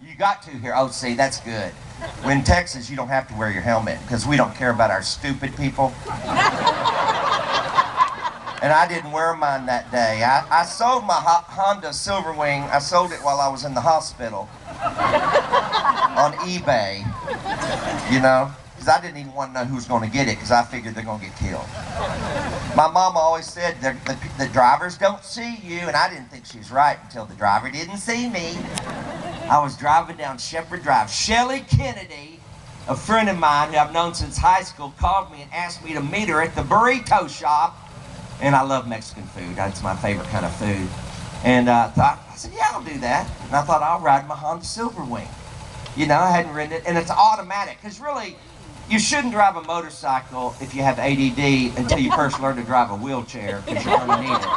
You got to here. Oh, see, that's good. In Texas, you don't have to wear your helmet because we don't care about our stupid people. And I didn't wear mine that day. I sold my Honda Silverwing. I sold it while I was in the hospital on eBay, you know, because I didn't even want to know who was going to get it because I figured they're going to get killed. My mama always said the drivers don't see you, and I didn't think she was right until the driver didn't see me. I was driving down Shepherd Drive. Shelly Kennedy, a friend of mine who I've known since high school, called me and asked me to meet her at the burrito shop. And I love Mexican food. That's my favorite kind of food. And I said, yeah, I'll do that. And I thought, I'll ride my Honda Silverwing. You know, I hadn't ridden it. And it's automatic. Because really, you shouldn't drive a motorcycle if you have ADD until you first learn to drive a wheelchair, because you're going to need it.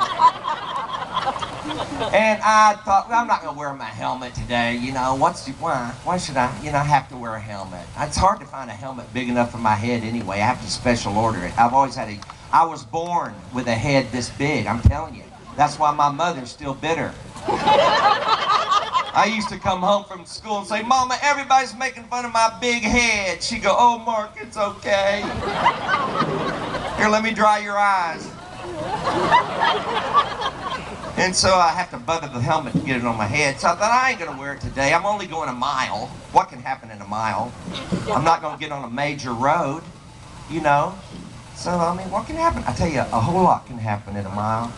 And I thought, well, I'm not going to wear my helmet today. You know, why should I, have to wear a helmet? It's hard to find a helmet big enough for my head anyway. I have to special order it. I was born with a head this big, I'm telling you. That's why my mother's still bitter. I used to come home from school and say, Mama, everybody's making fun of my big head. She'd go, oh, Mark, it's okay. Here, let me dry your eyes. And so I have to butter the helmet to get it on my head. So I thought, I ain't going to wear it today. I'm only going a mile. What can happen in a mile? I'm not going to get on a major road, you know. So, I mean, what can happen? I tell you, a whole lot can happen in a mile.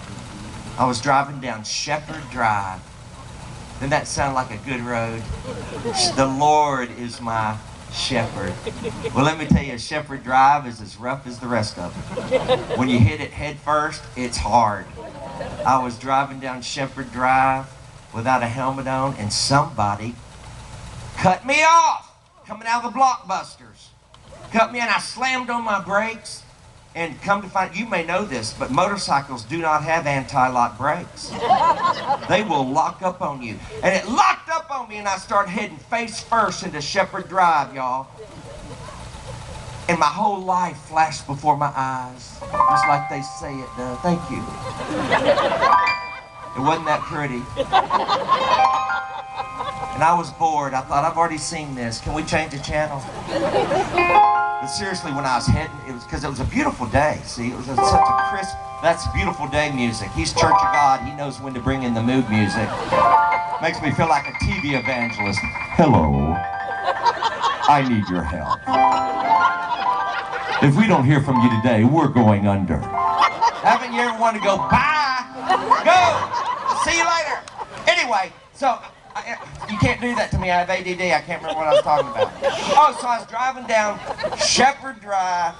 I was driving down Shepherd Drive. Doesn't that sound like a good road? The Lord is my shepherd. Well, let me tell you, Shepherd Drive is as rough as the rest of them. When you hit it head first, it's hard. I was driving down Shepherd Drive without a helmet on, and somebody cut me off coming out of the Blockbusters. Cut me, and I slammed on my brakes. And come to find, you may know this, but motorcycles do not have anti-lock brakes. They will lock up on you. And it locked up on me, and I started heading face first into Shepherd Drive, y'all. And my whole life flashed before my eyes, just like they say it does. Thank you. It wasn't that pretty. And I was bored. I thought, I've already seen this. Can we change the channel? But seriously, when I was heading, it was because it was a beautiful day. See, it was such a crisp, that's beautiful day music. He's Church of God. He knows when to bring in the mood music. Makes me feel like a TV evangelist. Hello. I need your help. If we don't hear from you today, we're going under. Haven't you ever wanted to go, bye, go, see you later? Anyway, so you can't do that to me. I have ADD. I can't remember what I was talking about. Oh, so I was driving down Shepherd Drive,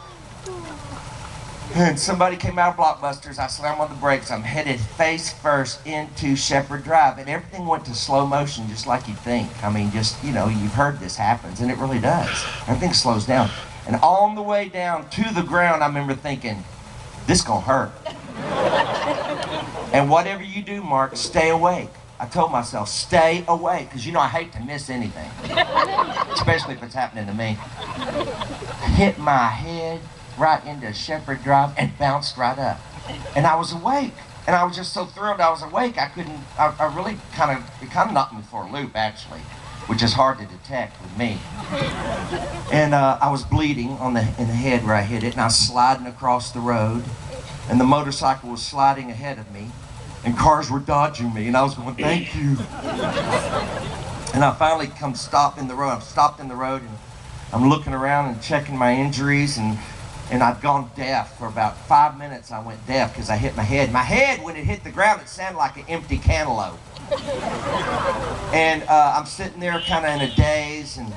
and somebody came out of Blockbusters. I slammed on the brakes. I'm headed face first into Shepherd Drive, and everything went to slow motion, just like you'd think. I mean, just, you've heard this happens, and it really does. Everything slows down. And on the way down to the ground, I remember thinking, this gonna hurt. And whatever you do, Mark, stay awake. I told myself, stay awake, because I hate to miss anything, especially if it's happening to me. Hit my head right into Shepherd Drive and bounced right up. And I was awake, and I was just so thrilled I was awake, I really it kind of knocked me for a loop, actually, which is hard to detect with me. And I was bleeding in the head where I hit it, and I was sliding across the road, and the motorcycle was sliding ahead of me. And cars were dodging me, and I was going, thank you. And I finally stop in the road. I'm stopped in the road, and I'm looking around and checking my injuries, and I'd gone deaf. For about 5 minutes, I went deaf because I hit my head. My head, when it hit the ground, it sounded like an empty cantaloupe. And I'm sitting there kind of in a daze, and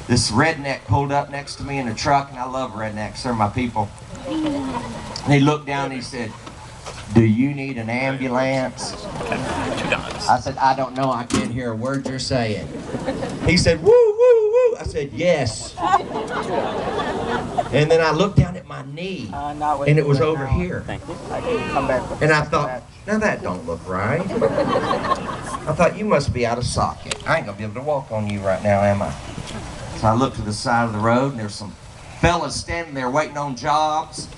this redneck pulled up next to me in a truck, and I love rednecks. They're my people. And he looked down, and he said, do you need an ambulance? I said, I don't know. I can't hear a word you're saying. He said, woo, woo, woo. I said, yes. And then I looked down at my knee, and it was over here. And I thought, now that don't look right. I thought, you must be out of socket. I ain't going to be able to walk on you right now, am I? So I looked to the side of the road, and there's some fellas standing there waiting on jobs.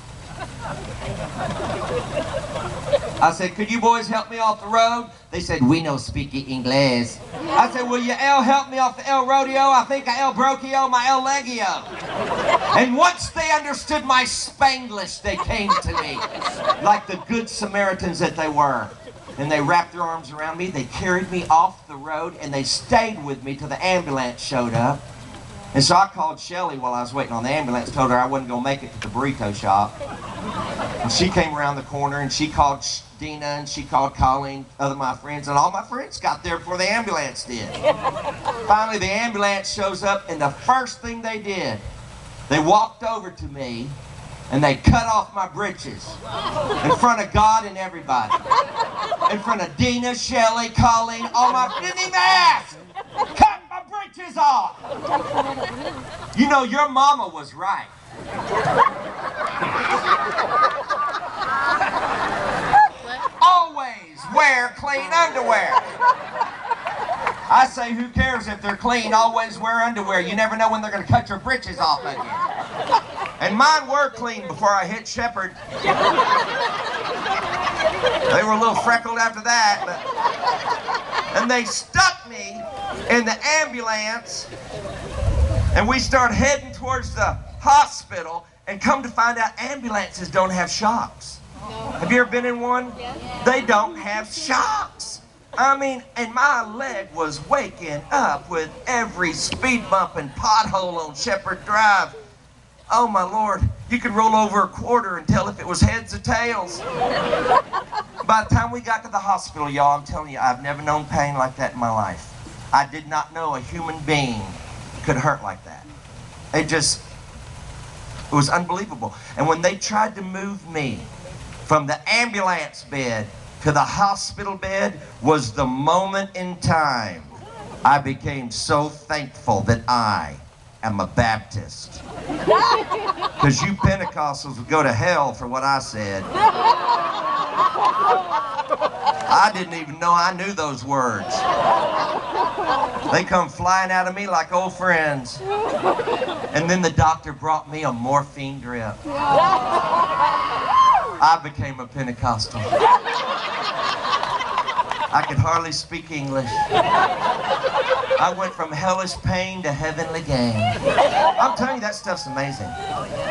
I said, could you boys help me off the road? They said, we no speak English. I said, will you help me off the El Rodeo? I think I El Brokio, my El Legio. And once they understood my Spanglish, they came to me like the good Samaritans that they were. And they wrapped their arms around me, they carried me off the road, and they stayed with me till the ambulance showed up. And so I called Shelly while I was waiting on the ambulance, told her I wasn't going to make it to the burrito shop. And she came around the corner and she called Dina and she called Colleen, other of my friends, and all my friends got there before the ambulance did. Finally, the ambulance shows up, and the first thing they did, they walked over to me and they cut off my britches in front of God and everybody. In front of Dina, Shelly, Colleen, all my... Didn't even ask! Cut my britches off! You know, your mama was right. Always wear clean underwear. I say, who cares if they're clean? Always wear underwear. You never know when they're going to cut your britches off again. And mine were clean before I hit Shepherd. They were a little freckled after that. And they stuck me in the ambulance, and we start heading towards the hospital, and come to find out ambulances don't have shocks. No. Have you ever been in one? Yeah. They don't have shocks. I mean, and my leg was waking up with every speed bump and pothole on Shepherd Drive. Oh my Lord, you could roll over a quarter and tell if it was heads or tails. By the time we got to the hospital, y'all, I'm telling you, I've never known pain like that in my life. I did not know a human being could hurt like that. It was unbelievable. And when they tried to move me from the ambulance bed to the hospital bed, was the moment in time I became so thankful that I am a Baptist. Because you Pentecostals would go to hell for what I said. I didn't even know I knew those words. They come flying out of me like old friends. And then the doctor brought me a morphine drip. I became a Pentecostal. I could hardly speak English. I went from hellish pain to heavenly gain. I'm telling you, that stuff's amazing.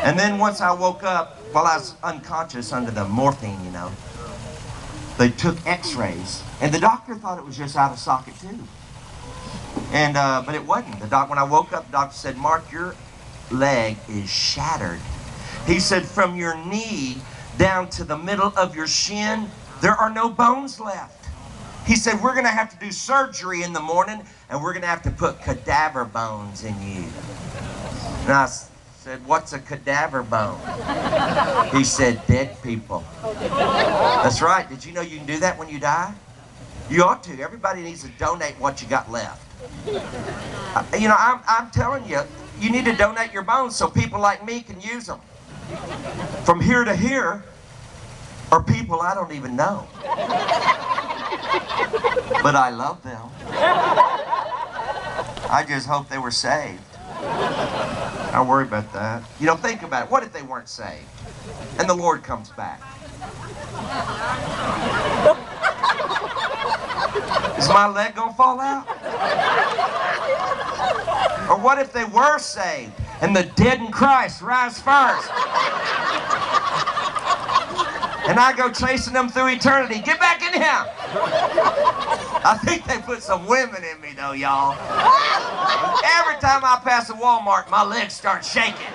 And then once I woke up, while I was unconscious under the morphine, you know, they took x-rays, and the doctor thought it was just out of socket too. And but it wasn't. When I woke up, the doctor said, Mark, your leg is shattered. He said, from your knee down to the middle of your shin, there are no bones left. He said, we're going to have to do surgery in the morning, and we're going to have to put cadaver bones in you. And I said, what's a cadaver bone? He said, dead people. That's right. Did you know you can do that when you die? You ought to. Everybody needs to donate what you got left. You know, I'm telling you, you need to donate your bones so people like me can use them. From here to here are people I don't even know. But I love them. I just hope they were saved. I don't worry about that. You know, think about it. What if they weren't saved? And the Lord comes back? Is my leg gonna fall out? Or what if they were saved and the dead in Christ rise first? And I go chasing them through eternity. Get back in here! I think they put some women in me though, y'all. Every time I pass a Walmart, my legs start shaking.